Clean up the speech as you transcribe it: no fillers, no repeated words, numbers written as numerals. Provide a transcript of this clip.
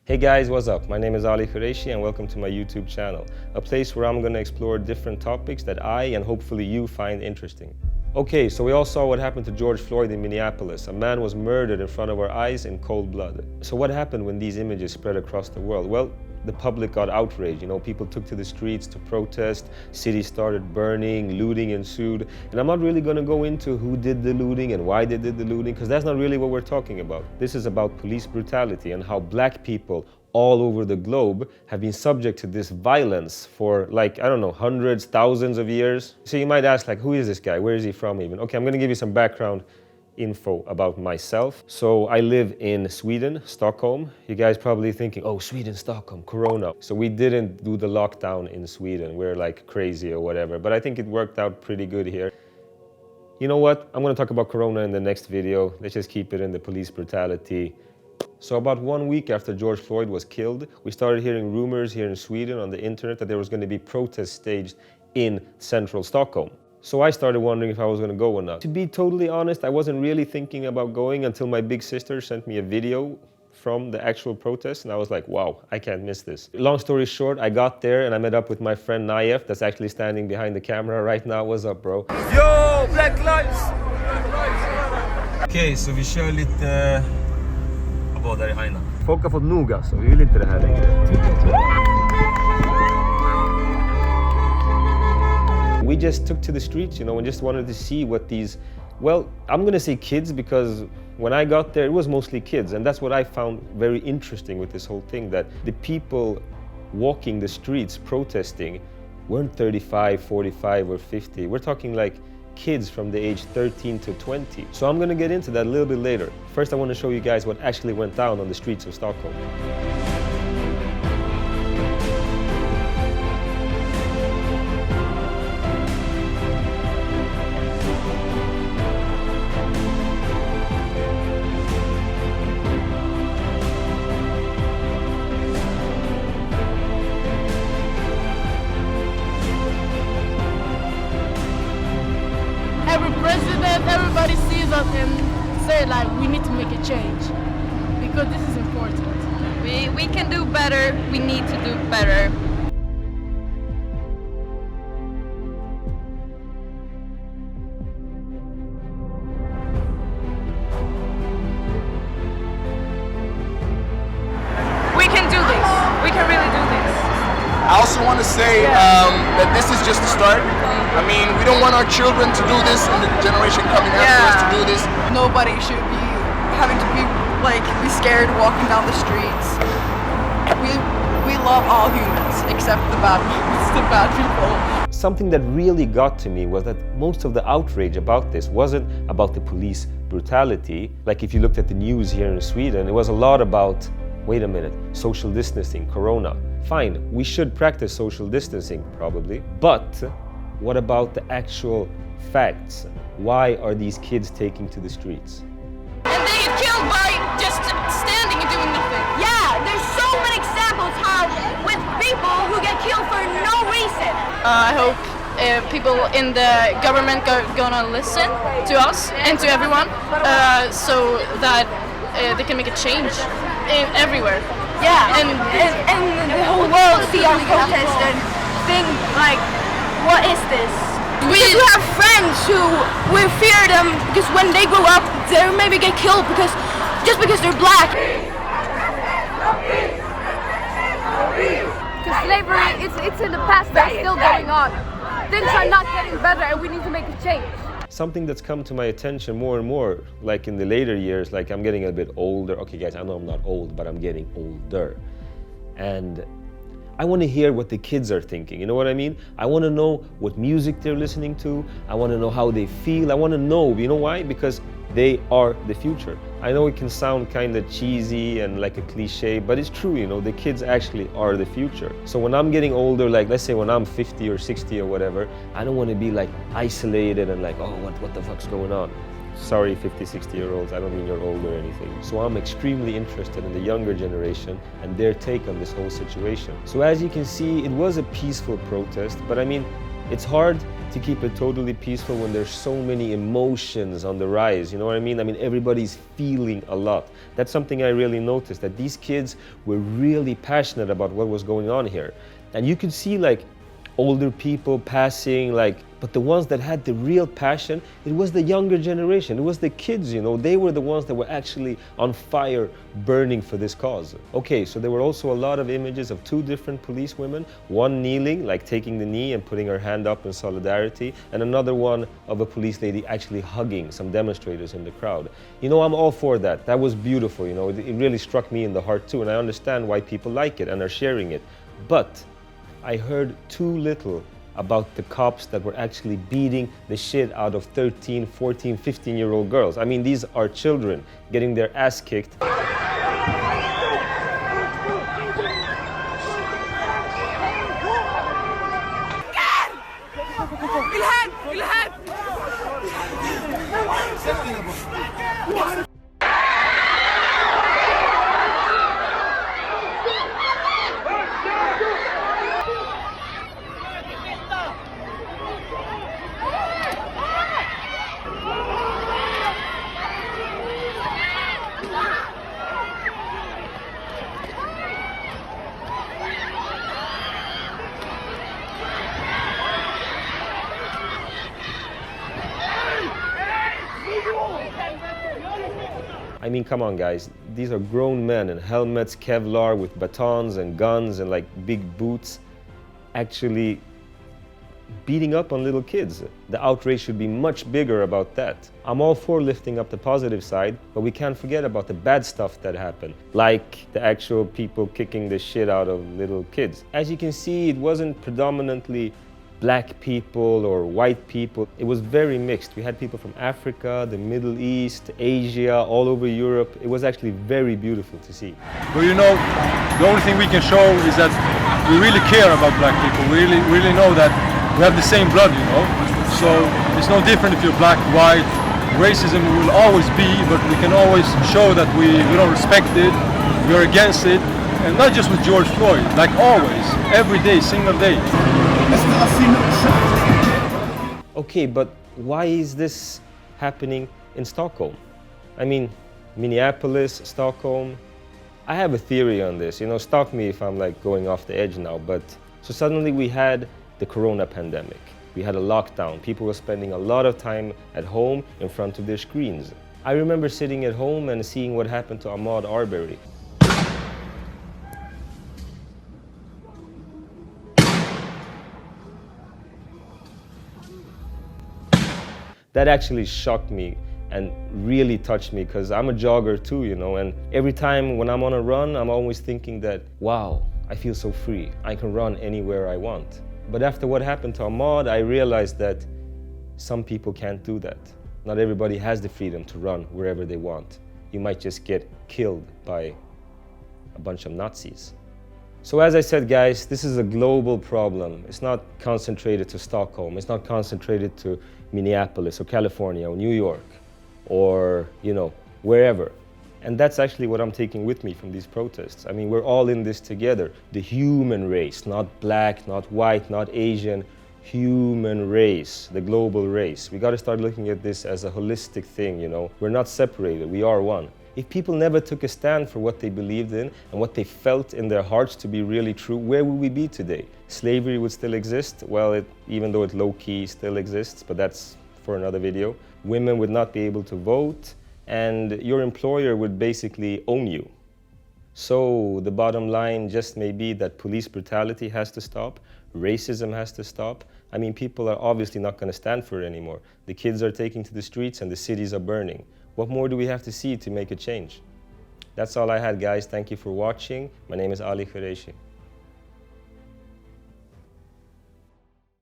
Hey guys, what's up? My name is Ali Qureshi and welcome to my YouTube channel, a place where I'm going to explore different topics that I and hopefully you find interesting. Okay, so we all saw what happened to George Floyd in Minneapolis. A man was murdered in front of our eyes in cold blood. So what happened when these images spread across the world? Well, the public got outraged. People took to the streets to protest, cities started burning, looting ensued. And I'm not really going to go into who did the looting and why they did the looting, because that's not really what we're talking about. This is about police brutality and how black people all over the globe have been subject to this violence for hundreds, thousands of years. So you might ask, who is this guy? Where is he from even? Okay, I'm going to give you some background info about myself. So I live in Sweden, Stockholm. You guys probably thinking, oh, Sweden, Stockholm, Corona. So we didn't do the lockdown in Sweden. We're like crazy or whatever, but I think it worked out pretty good here. You know what? I'm gonna talk about Corona in the next video. Let's just keep it in the police brutality. So about 1 week after George Floyd was killed, we started hearing rumors here in Sweden on the internet that there was going to be protests staged in central Stockholm. So I started wondering if I was going to go or not. To be totally honest, I wasn't really thinking about going until my big sister sent me a video from the actual protest, and I was like, wow, I can't miss this. Long story short, I got there and I met up with my friend Naif, that's actually standing behind the camera right now. What's up, bro? Yo, Black Lives! Okej, så vi kör lite... Vad där i Aina. Folk har fått nog alltså, vi vill inte det här längre. We just took to the streets, and just wanted to see what these, well, I'm gonna say kids because when I got there, it was mostly kids, and that's what I found very interesting with this whole thing, that the people walking the streets protesting weren't 35, 45, or 50. We're talking like kids from the age 13 to 20. So I'm gonna get into that a little bit later. First, I want to show you guys what actually went down on the streets of Stockholm. Every president, everybody sees us and say we need to make a change because this is important. We can do better, we need to do better. We can do this, we can really do this. I also want to say that this is just the start. I mean, we don't want our children to do this and the generation coming after us to do this. Nobody should be having to be scared walking down the streets. We love all humans except the bad people. Something that really got to me was that most of the outrage about this wasn't about the police brutality. Like if you looked at the news here in Sweden, it was a lot about, wait a minute, social distancing, Corona. Fine, we should practice social distancing probably, but what about the actual facts? Why are these kids taking to the streets? And they get killed by just standing and doing nothing. Yeah, there's so many examples how with people who get killed for no reason. I hope people in the government gonna listen to us and to everyone so that they can make a change everywhere. Yeah, and the whole world see our protest and think what is this? We do have friends who we fear them because when they grow up, they maybe get killed just because they're black. Because slavery, it's in the past, but it's still going on. Things are not getting better and we need to make a change. Something that's come to my attention more and more, like in the later years, I'm getting a bit older. Okay guys, I know I'm not old, but I'm getting older. And I want to hear what the kids are thinking, you know what I mean? I want to know what music they're listening to. I want to know how they feel. I want to know, you know why? Because they are the future. I know it can sound kind of cheesy and like a cliche, but it's true, the kids actually are the future. So when I'm getting older, let's say when I'm 50 or 60 or whatever, I don't want to be isolated and oh, what the fuck's going on? Sorry, 50, 60-year-olds, I don't mean you're old or anything. So I'm extremely interested in the younger generation and their take on this whole situation. So as you can see, it was a peaceful protest, but I mean, it's hard to keep it totally peaceful when there's so many emotions on the rise, you know what I mean? I mean, everybody's feeling a lot. That's something I really noticed, that these kids were really passionate about what was going on here. And you could see like older people passing, like, but the ones that had the real passion, it was the younger generation, it was the kids, you know, they were the ones that were actually on fire, burning for this cause. Okay, so there were also a lot of images of two different police women, one kneeling, like taking the knee and putting her hand up in solidarity, and another one of a police lady actually hugging some demonstrators in the crowd. You know, I'm all for that. That was beautiful, you know, it really struck me in the heart too, and I understand why people like it and are sharing it. But I heard too little about the cops that were actually beating the shit out of 13, 14, 15-year-old girls. I mean, these are children getting their ass kicked. I mean, come on guys, these are grown men in helmets, Kevlar, with batons and guns and like big boots, actually beating up on little kids. The outrage should be much bigger about that. I'm all for lifting up the positive side, but we can't forget about the bad stuff that happened, like the actual people kicking the shit out of little kids. As you can see, it wasn't predominantly black people or white people. It was very mixed. We had people from Africa, the Middle East, Asia, all over Europe. It was actually very beautiful to see. But you know, the only thing we can show is that we really care about black people. We really know that we have the same blood, you know. So it's no different if you're black, white. Racism will always be, but we can always show that we don't respect it, we're against it. And not just with George Floyd, like always, every day, single day. Okay, but why is this happening in Stockholm? I mean, Minneapolis, Stockholm. I have a theory on this, you know, stop me if I'm like going off the edge now, but so suddenly we had the corona pandemic. We had a lockdown. People were spending a lot of time at home in front of their screens. I remember sitting at home and seeing what happened to Ahmaud Arbery. That actually shocked me and really touched me because I'm a jogger too, you know, and every time when I'm on a run, I'm always thinking that, wow, I feel so free. I can run anywhere I want. But after what happened to Ahmaud, I realized that some people can't do that. Not everybody has the freedom to run wherever they want. You might just get killed by a bunch of Nazis. So as I said, guys, this is a global problem. It's not concentrated to Stockholm. It's not concentrated to Minneapolis or California or New York or, you know, wherever. And that's actually what I'm taking with me from these protests. I mean, we're all in this together. The human race, not black, not white, not Asian, human race, the global race. We got to start looking at this as a holistic thing, you know. We're not separated, we are one. If people never took a stand for what they believed in and what they felt in their hearts to be really true, where would we be today? Slavery would still exist, well, even though it low-key still exists, but that's for another video. Women would not be able to vote, and your employer would basically own you. So the bottom line just may be that police brutality has to stop, racism has to stop. I mean, people are obviously not going to stand for it anymore. The kids are taking to the streets and the cities are burning. What more do we have to see to make a change? That's all I had, guys. Thank you for watching. My name is Ali Qureshi.